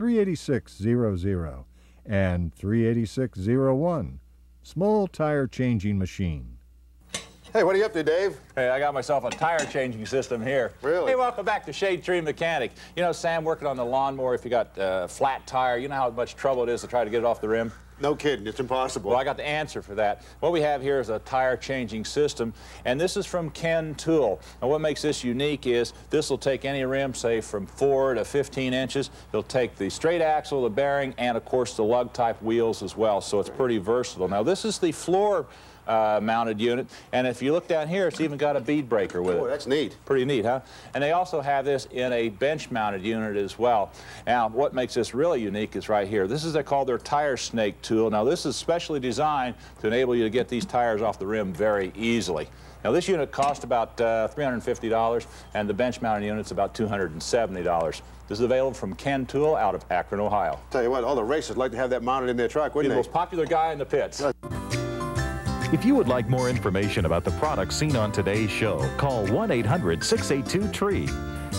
38600 and 38601. Small Tire Changing Machine. Hey, what are you up to, Dave? Hey, I got myself a tire changing system here. Really? Hey, welcome back to Shade Tree Mechanic. You know, Sam, working on the lawnmower, if you got a flat tire, you know how much trouble it is to try to get it off the rim? No kidding, it's impossible. Well, I got the answer for that. What we have here is a tire changing system, and this is from Ken Tool. And what makes this unique is this will take any rim, say from 4 to 15 inches. It'll take the straight axle, the bearing, and of course the lug type wheels as well, so it's pretty versatile. Now this is the floor mounted unit, and if you look down here, it's even got a bead breaker with it. Oh, that's neat. Pretty neat, huh? And they also have this in a bench mounted unit as well. Now, what makes this really unique is right here. This is called their tire snake tool. Now, this is specially designed to enable you to get these tires off the rim very easily. Now, this unit cost about $350, and the bench mounted unit's about $270. This is available from Ken Tool out of Akron, Ohio. Tell you what, all the racers like to have that mounted in their truck, wouldn't He's they? the most popular guy in the pits. If you would like more information about the products seen on today's show, call 1-800-682-TREE.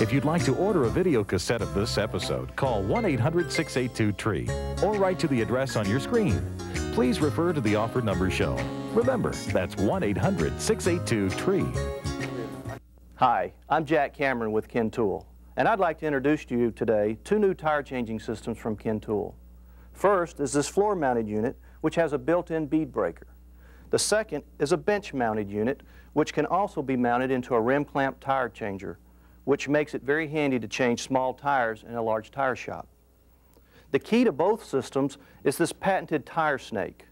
If you'd like to order a video cassette of this episode, call 1-800-682-TREE or write to the address on your screen. Please refer to the offer number shown. Remember, that's 1-800-682-TREE. Hi, I'm Jack Cameron with Ken Tool, and I'd like to introduce to you today 2 new tire changing systems from Ken Tool. First is this floor-mounted unit, which has a built-in bead breaker. The second is a bench-mounted unit, which can also be mounted into a rim clamp tire changer, which makes it very handy to change small tires in a large tire shop. The key to both systems is this patented tire snake.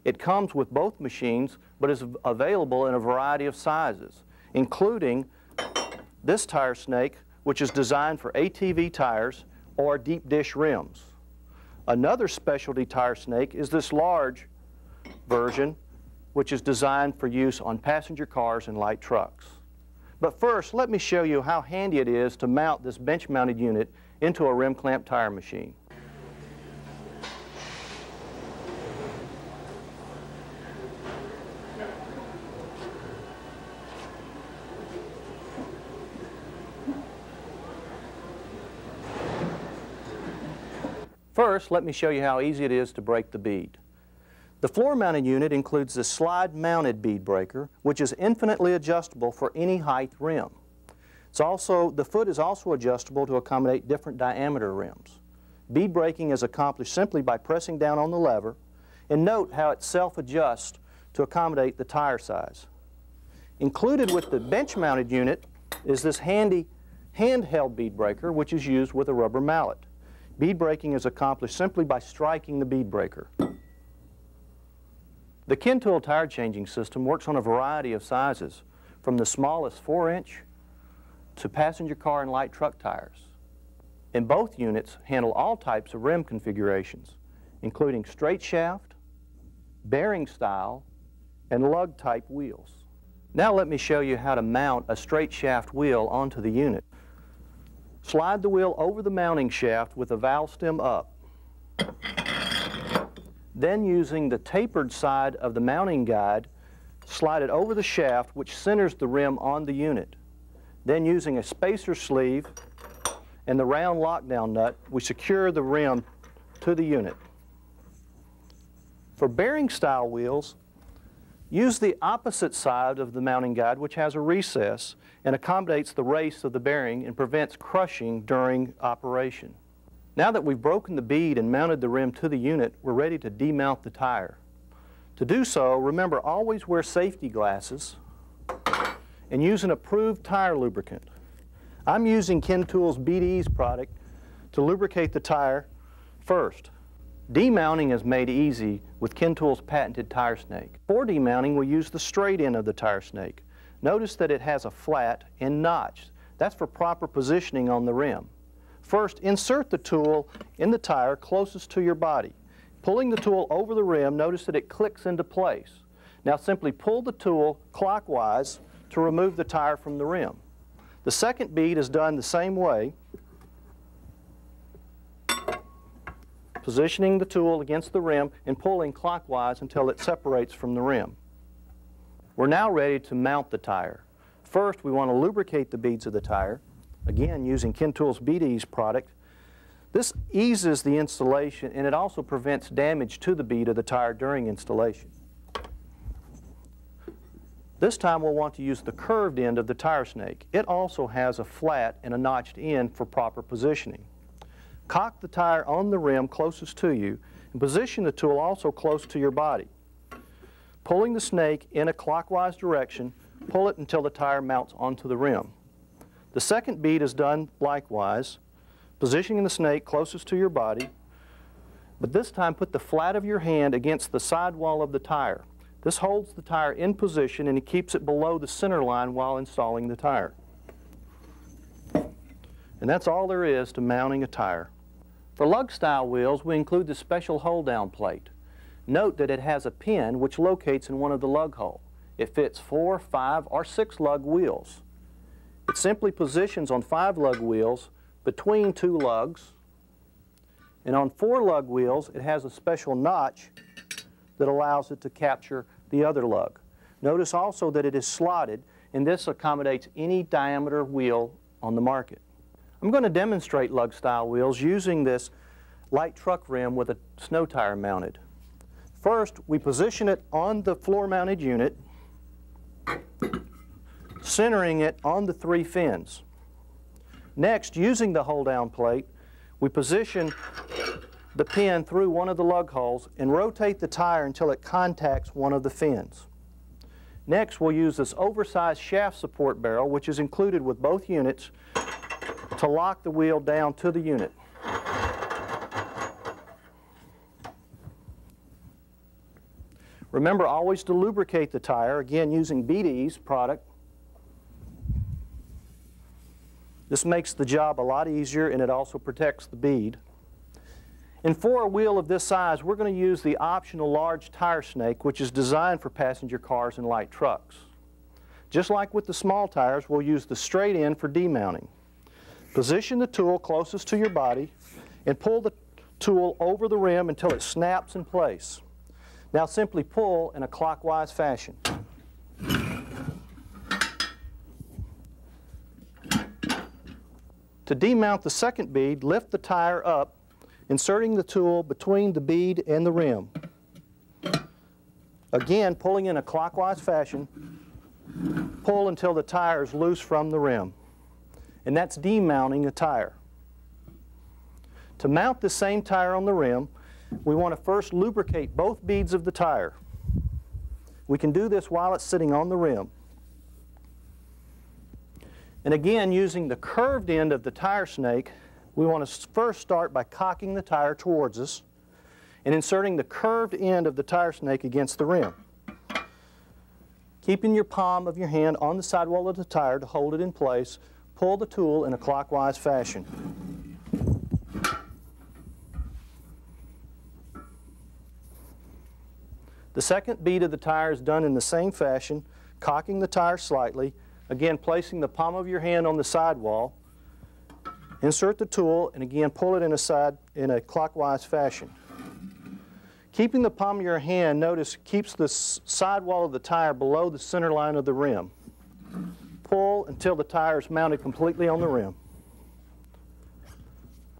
It comes with both machines, but is available in a variety of sizes, including this tire snake, which is designed for ATV tires or deep dish rims. Another specialty tire snake is this large version, which is designed for use on passenger cars and light trucks. But first, let me show you how handy it is to mount this bench-mounted unit into a rim clamp tire machine. First, let me show you how easy it is to break the bead. The floor-mounted unit includes the slide-mounted bead breaker, which is infinitely adjustable for any height rim. The foot is also adjustable to accommodate different diameter rims. Bead breaking is accomplished simply by pressing down on the lever, and note how it self-adjusts to accommodate the tire size. Included with the bench-mounted unit is this handy handheld bead breaker, which is used with a rubber mallet. Bead breaking is accomplished simply by striking the bead breaker. The Ken Tool tire changing system works on a variety of sizes, from the smallest 4-inch to passenger car and light truck tires. And both units handle all types of rim configurations, including straight shaft, bearing style, and lug type wheels. Now let me show you how to mount a straight shaft wheel onto the unit. Slide the wheel over the mounting shaft with the valve stem up. Then, using the tapered side of the mounting guide, slide it over the shaft, which centers the rim on the unit. Then, using a spacer sleeve and the round lockdown nut, we secure the rim to the unit. For bearing style wheels, use the opposite side of the mounting guide, which has a recess and accommodates the race of the bearing and prevents crushing during operation. Now that we've broken the bead and mounted the rim to the unit, we're ready to demount the tire. To do so, remember, always wear safety glasses and use an approved tire lubricant. I'm using Ken Tool's BDEase product to lubricate the tire first. Demounting is made easy with Ken Tool's patented tire snake. For demounting, we use the straight end of the tire snake. Notice that it has a flat and notch. That's for proper positioning on the rim. First, insert the tool in the tire closest to your body. Pulling the tool over the rim, notice that it clicks into place. Now simply pull the tool clockwise to remove the tire from the rim. The second bead is done the same way, positioning the tool against the rim and pulling clockwise until it separates from the rim. We're now ready to mount the tire. First, we want to lubricate the beads of the tire, again using Ken Tool's BDEase product. This eases the installation, and it also prevents damage to the bead of the tire during installation. This time we'll want to use the curved end of the tire snake. It also has a flat and a notched end for proper positioning. Cock the tire on the rim closest to you and position the tool also close to your body. Pulling the snake in a clockwise direction, pull it until the tire mounts onto the rim. The second bead is done likewise, positioning the snake closest to your body, but this time put the flat of your hand against the sidewall of the tire. This holds the tire in position and it keeps it below the center line while installing the tire. And that's all there is to mounting a tire. For lug-style wheels, we include the special hold-down plate. Note that it has a pin which locates in one of the lug hole. It fits 4, 5, or 6 lug wheels. It simply positions on 5 lug wheels between 2 lugs. And on 4 lug wheels, it has a special notch that allows it to capture the other lug. Notice also that it is slotted, and this accommodates any diameter wheel on the market. I'm going to demonstrate lug-style wheels using this light truck rim with a snow tire mounted. First, we position it on the floor-mounted unit, centering it on the 3 fins. Next, using the hold-down plate, we position the pin through one of the lug holes and rotate the tire until it contacts one of the fins. Next, we'll use this oversized shaft support barrel, which is included with both units, to lock the wheel down to the unit. Remember always to lubricate the tire, again using BD's product. This makes the job a lot easier and it also protects the bead. And for a wheel of this size, we're going to use the optional large tire snake, which is designed for passenger cars and light trucks. Just like with the small tires, we'll use the straight end for demounting. Position the tool closest to your body and pull the tool over the rim until it snaps in place. Now simply pull in a clockwise fashion. To demount the second bead, lift the tire up, inserting the tool between the bead and the rim. Again, pulling in a clockwise fashion, pull until the tire is loose from the rim. And that's demounting a tire. To mount the same tire on the rim, we want to first lubricate both beads of the tire. We can do this while it's sitting on the rim. And again, using the curved end of the tire snake, we want to first start by cocking the tire towards us and inserting the curved end of the tire snake against the rim. Keeping your palm of your hand on the sidewall of the tire to hold it in place, pull the tool in a clockwise fashion. The second bead of the tire is done in the same fashion, cocking the tire slightly, again placing the palm of your hand on the sidewall. Insert the tool and again pull it in a clockwise fashion. Keeping the palm of your hand, notice, keeps the sidewall of the tire below the center line of the rim. Pull until the tire is mounted completely on the rim.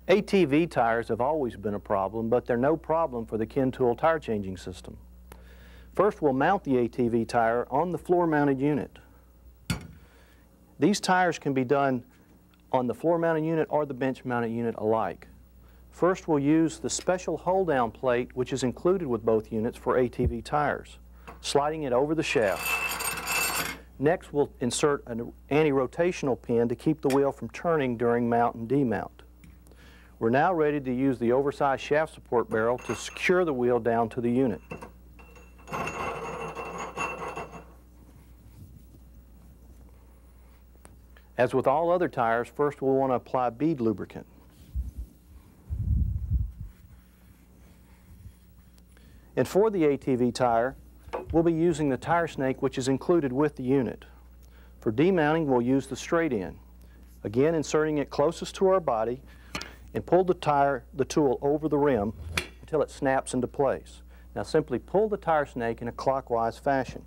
ATV tires have always been a problem, but they're no problem for the Ken Tool tire changing system. First, we'll mount the ATV tire on the floor-mounted unit. These tires can be done on the floor-mounted unit or the bench-mounted unit alike. First, we'll use the special hold-down plate, which is included with both units for ATV tires, sliding it over the shaft. Next, we'll insert an anti-rotational pin to keep the wheel from turning during mount and demount. We're now ready to use the oversized shaft support barrel to secure the wheel down to the unit. As with all other tires, first we'll want to apply bead lubricant. And for the ATV tire, we'll be using the tire snake, which is included with the unit. For demounting, we'll use the straight end. Again, inserting it closest to our body and pull the tool over the rim until it snaps into place. Now simply pull the tire snake in a clockwise fashion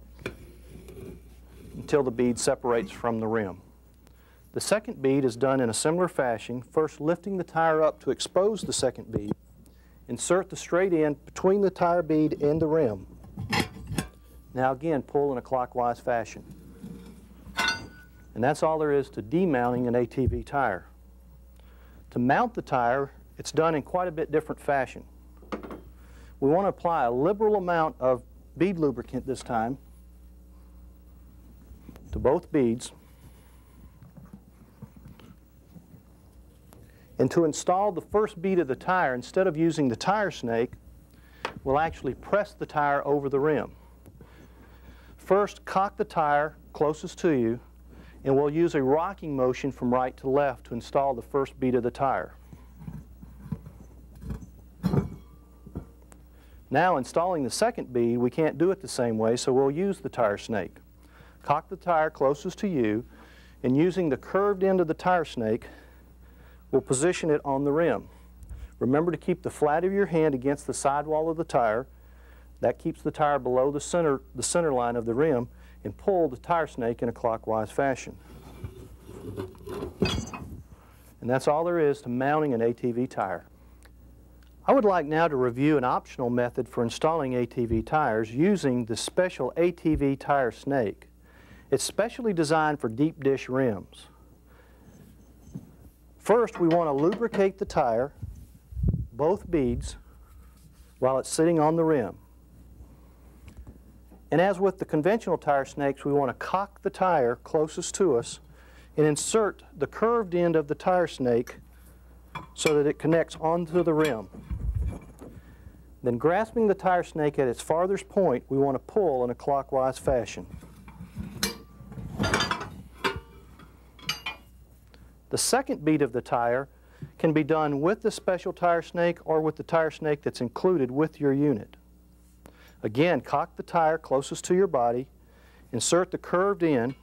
until the bead separates from the rim. The second bead is done in a similar fashion, first lifting the tire up to expose the second bead. Insert the straight end between the tire bead and the rim. Now again, pull in a clockwise fashion. And that's all there is to demounting an ATV tire. To mount the tire, it's done in quite a bit different fashion. We want to apply a liberal amount of bead lubricant this time to both beads. And to install the first bead of the tire, instead of using the tire snake, we'll actually press the tire over the rim. First, cock the tire closest to you, and we'll use a rocking motion from right to left to install the first bead of the tire. Now, installing the second bead, we can't do it the same way, so we'll use the tire snake. Cock the tire closest to you, and using the curved end of the tire snake, we'll position it on the rim. Remember to keep the flat of your hand against the sidewall of the tire. That keeps the tire below the center line of the rim, and pull the tire snake in a clockwise fashion. And that's all there is to mounting an ATV tire. I would like now to review an optional method for installing ATV tires using the special ATV tire snake. It's specially designed for deep dish rims. First, we want to lubricate the tire, both beads, while it's sitting on the rim. And as with the conventional tire snakes, we want to cock the tire closest to us and insert the curved end of the tire snake so that it connects onto the rim. Then, grasping the tire snake at its farthest point, we want to pull in a clockwise fashion. The second bead of the tire can be done with the special tire snake or with the tire snake that's included with your unit. Again, cock the tire closest to your body, insert the curved end,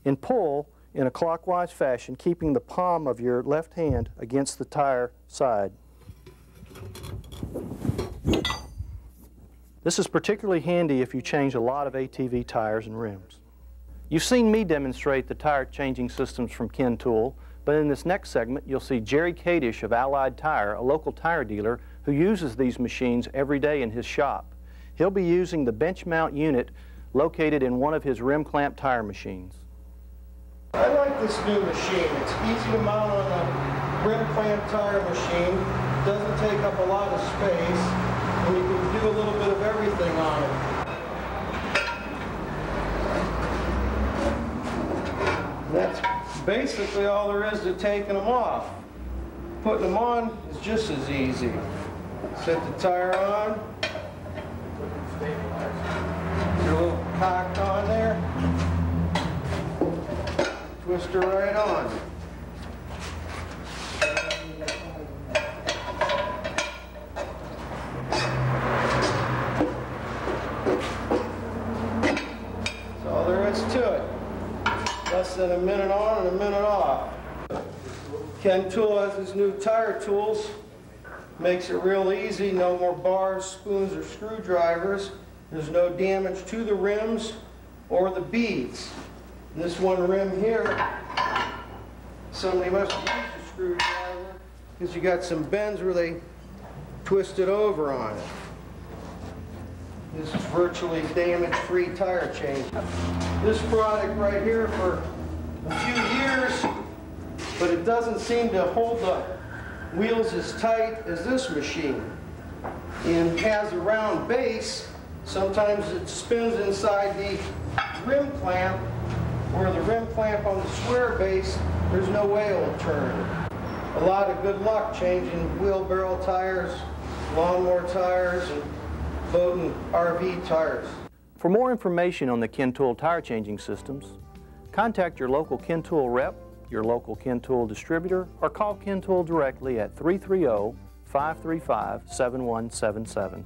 and pull in a clockwise fashion, keeping the palm of your left hand against the tire side. This is particularly handy if you change a lot of ATV tires and rims. You've seen me demonstrate the tire changing systems from Ken Tool, but in this next segment you'll see Jerry Kadish of Allied Tire, a local tire dealer who uses these machines every day in his shop. He'll be using the bench mount unit located in one of his rim clamp tire machines. I like this new machine. It's easy to mount on a rim clamp tire machine. It doesn't take up a lot of space, and you can do a little bit of everything on it. That's basically all there is to taking them off. Putting them on is just as easy. Set the tire on. Get a little cocked on there. Twist her right on. That's all there is to it. Less than a minute on and a minute off. Ken Tool has his new tire tools. Makes it real easy. No more bars, spoons, or screwdrivers. There's no damage to the rims or the beads. This one rim here, somebody must have used a screwdriver because you got some bends where they twisted over on it. This is virtually damage-free tire change. This product right here for a few years, but it doesn't seem to hold the wheels as tight as this machine. And has a round base. Sometimes it spins inside the rim clamp, where the rim clamp on the square base, there's no way it will turn. A lot of good luck changing wheelbarrow tires, lawnmower tires, and boat and RV tires. For more information on the Ken Tool tire changing systems, contact your local Ken Tool rep, your local Ken Tool distributor, or call Ken Tool directly at 330-535-7177.